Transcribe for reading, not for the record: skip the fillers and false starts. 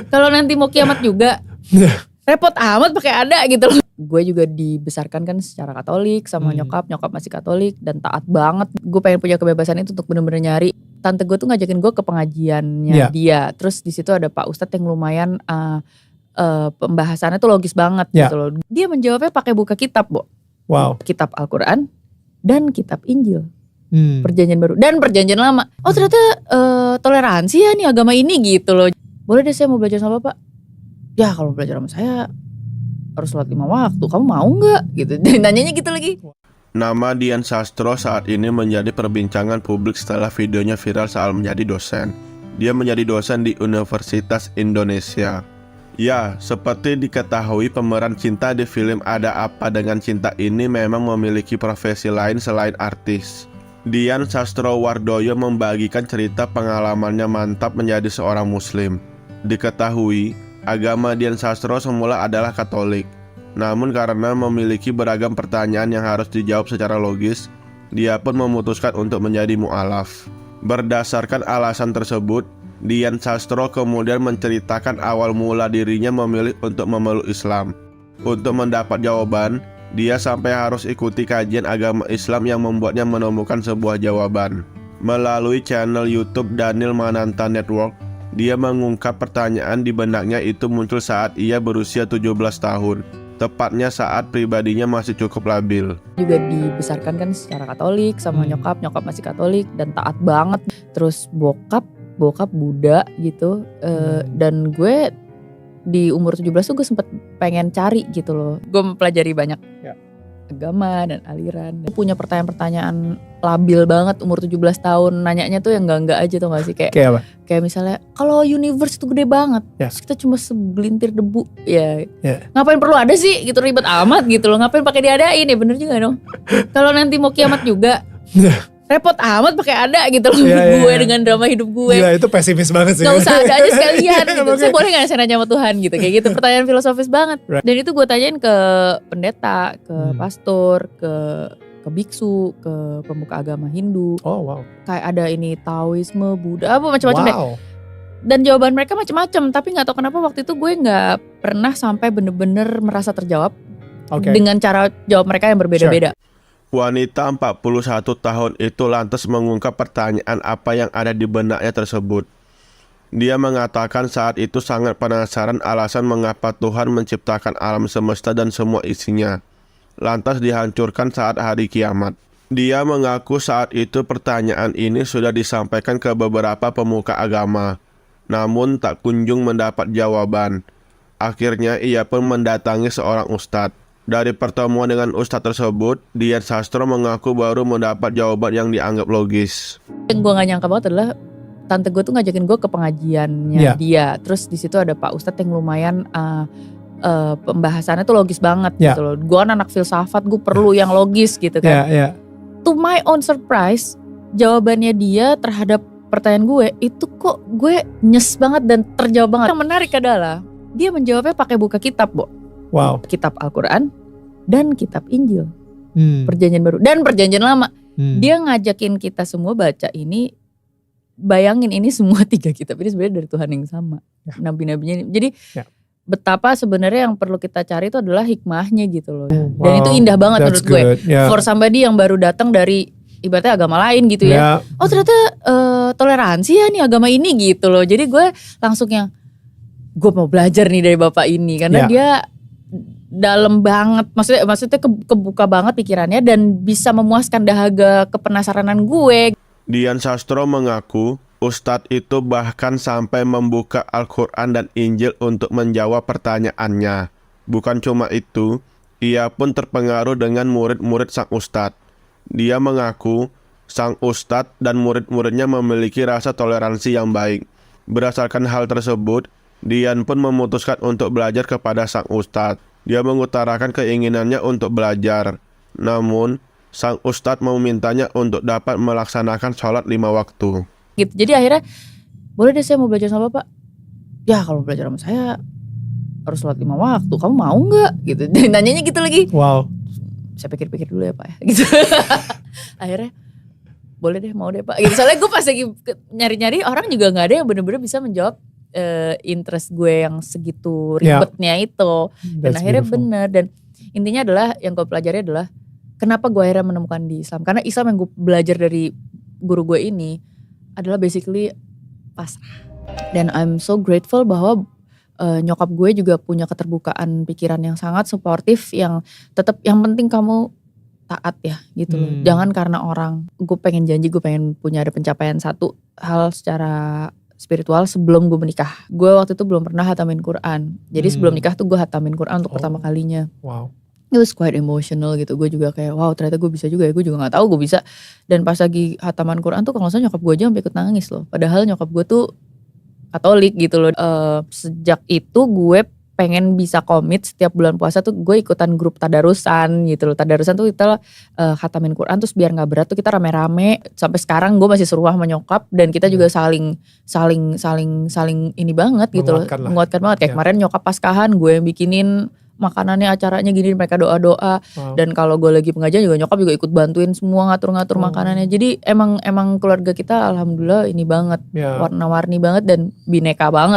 Kalau nanti mau kiamat juga, repot amat pakai ada gitu loh. Gue juga dibesarkan kan secara Katolik sama nyokap masih Katolik dan taat banget. Gue pengen punya kebebasan itu untuk bener-bener nyari. Tante gue tuh ngajakin gue ke pengajiannya dia. Terus di situ ada Pak Ustadz yang lumayan pembahasannya tuh logis banget gitu loh. Dia menjawabnya pakai buka kitab, Bo. Wow. Kitab Al-Quran dan kitab Injil. Perjanjian baru dan perjanjian lama. Oh ternyata toleransi ya nih agama ini gitu loh. Boleh deh saya mau belajar sama Bapak. Ya kalau belajar sama saya harus sholat 5 waktu. Kamu mau gak? Gitu. Dan nanyanya gitu lagi. Nama Dian Sastro saat ini menjadi perbincangan publik setelah videonya viral saat menjadi dosen. Dia menjadi dosen di Universitas Indonesia. Ya, seperti diketahui pemeran cinta di film Ada Apa Dengan Cinta ini memang memiliki profesi lain selain artis. Dian Sastrowardoyo membagikan cerita pengalamannya mantap menjadi seorang muslim. Diketahui, agama Dian Sastro semula adalah Katolik. Namun karena memiliki beragam pertanyaan yang harus dijawab secara logis, dia pun memutuskan untuk menjadi mu'alaf. Berdasarkan alasan tersebut, Dian Sastro kemudian menceritakan awal mula dirinya memilih untuk memeluk Islam. Untuk mendapat jawaban, dia sampai harus ikuti kajian agama Islam yang membuatnya menemukan sebuah jawaban. Melalui channel YouTube Daniel Mananta Network, dia mengungkap pertanyaan di benaknya itu muncul saat ia berusia 17 tahun. Tepatnya saat pribadinya masih cukup labil. Juga dibesarkan kan secara Katolik sama nyokap masih Katolik dan taat banget. Terus bokap Buddha gitu. Dan gue di umur 17 tuh gue sempet pengen cari gitu loh. Gue mempelajari banyak agama dan aliran. Gue punya pertanyaan-pertanyaan labil banget umur 17 tahun. Nanyanya tuh yang enggak aja tuh gak sih. Kayak apa? Kayak misalnya kalau universe itu gede banget, terus kita cuma segelintir debu, ngapain perlu ada sih gitu, ribet amat gitu loh. Ngapain pakai diadain ya, bener juga dong. Kalau nanti mau kiamat juga, repot amat pakai ada gitu loh. Gue dengan drama hidup gue. Gila, itu pesimis banget sih. Gak usah ada aja sekalian gitu. Saya boleh gak saya nanya sama Tuhan gitu. Kayak gitu, pertanyaan filosofis banget. Dan itu gue tanyain ke pendeta, ke pastor, ke biksu, ke pemuka agama Hindu. Oh wow. Kayak ada ini Taoisme, Buddha, apa macam-macam deh. Dan jawaban mereka macam-macam. Tapi gak tahu kenapa waktu itu gue gak pernah sampai bener-bener merasa terjawab. Dengan cara jawab mereka yang berbeda-beda. Wanita 41 tahun itu lantas mengungkap pertanyaan apa yang ada di benaknya tersebut. Dia mengatakan saat itu sangat penasaran alasan mengapa Tuhan menciptakan alam semesta dan semua isinya, lantas dihancurkan saat hari kiamat. Dia mengaku saat itu pertanyaan ini sudah disampaikan ke beberapa pemuka agama, namun tak kunjung mendapat jawaban. Akhirnya ia pun mendatangi seorang ustadz. Dari pertemuan dengan ustadz tersebut, Dian Sastro mengaku baru mendapat jawaban yang dianggap logis. Yang gue gak nyangka banget adalah tante gue tuh ngajakin gue ke pengajiannya dia. Terus di situ ada Pak Ustadz yang lumayan pembahasannya tuh logis banget gitu loh. Gue kan anak filsafat, gue perlu yang logis gitu kan. To my own surprise, jawabannya dia terhadap pertanyaan gue itu kok gue nyes banget dan terjawab banget. Yang menarik adalah dia menjawabnya pakai buka kitab, Bo. Wow. Kitab Al-Quran dan kitab Injil. Perjanjian baru dan perjanjian lama. Dia ngajakin kita semua baca ini. Bayangin ini semua 3 kitab ini sebenarnya dari Tuhan yang sama. Nabi-nabinya ini. Jadi betapa sebenarnya yang perlu kita cari itu adalah hikmahnya gitu loh. Dan itu indah banget menurut gue. For somebody yang baru datang dari ibaratnya agama lain gitu ya. Oh ternyata toleransi ya nih agama ini gitu loh. Jadi gue langsung yang gue mau belajar nih dari bapak ini. Karena dia dalam banget, maksudnya kebuka banget pikirannya dan bisa memuaskan dahaga kepenasaranan gue. Dian Sastro mengaku ustadz itu bahkan sampai membuka Al-Quran dan Injil untuk menjawab pertanyaannya. Bukan cuma itu, ia pun terpengaruh dengan murid-murid sang ustadz. Dia mengaku sang ustadz dan murid-muridnya memiliki rasa toleransi yang baik. Berdasarkan hal tersebut, Dian pun memutuskan untuk belajar kepada sang ustadz. Dia mengutarakan keinginannya untuk belajar. Namun, sang ustadz memintanya untuk dapat melaksanakan sholat 5 waktu. Gitu. Jadi akhirnya, boleh deh saya mau belajar sama Bapak. Ya kalau belajar sama saya harus sholat 5 waktu. Kamu mau gak? Gitu. Dan nanyanya gitu lagi. Wow. Saya pikir-pikir dulu ya Pak ya. Gitu. Akhirnya, boleh deh mau deh Pak. Gitu. Soalnya gue pas lagi nyari-nyari orang juga gak ada yang bener-bener bisa menjawab interest gue yang segitu ribetnya itu. Dan akhirnya bener. Dan intinya adalah yang gue pelajari adalah kenapa gue akhirnya menemukan di Islam. Karena Islam yang gue belajar dari guru gue ini adalah basically pasrah. Dan I'm so grateful bahwa nyokap gue juga punya keterbukaan pikiran yang sangat suportif, yang tetap yang penting kamu taat ya gitu loh. Jangan karena orang, gue pengen janji gue pengen punya ada pencapaian satu hal secara spiritual sebelum gue menikah. Gue waktu itu belum pernah hatamin Quran. Jadi sebelum nikah tuh gue hatamin Quran untuk pertama kalinya. Wow. It was quite emotional gitu. Gue juga kayak wow ternyata gue bisa juga ya. Gue juga gak tahu gue bisa. Dan pas lagi hataman Quran tuh kalau gak salah nyokap gue aja sampai ikut nangis loh. Padahal nyokap gue tuh Katolik gitu loh. Sejak itu gue pengen bisa komit setiap bulan puasa tuh gue ikutan grup tadarusan gitu loh. Tadarusan tuh kita khatamin Quran terus biar gak berat tuh kita rame-rame. Sampai sekarang gue masih seruah sama nyokap dan kita juga saling ini banget gitu loh. Menguatkan banget. Kayak kemarin nyokap Paskahan gue yang bikinin makanannya, acaranya gini, mereka doa-doa. Dan kalau gue lagi pengajian juga nyokap juga ikut bantuin semua ngatur-ngatur makanannya. Jadi emang keluarga kita alhamdulillah ini banget, warna-warni banget dan bineka banget.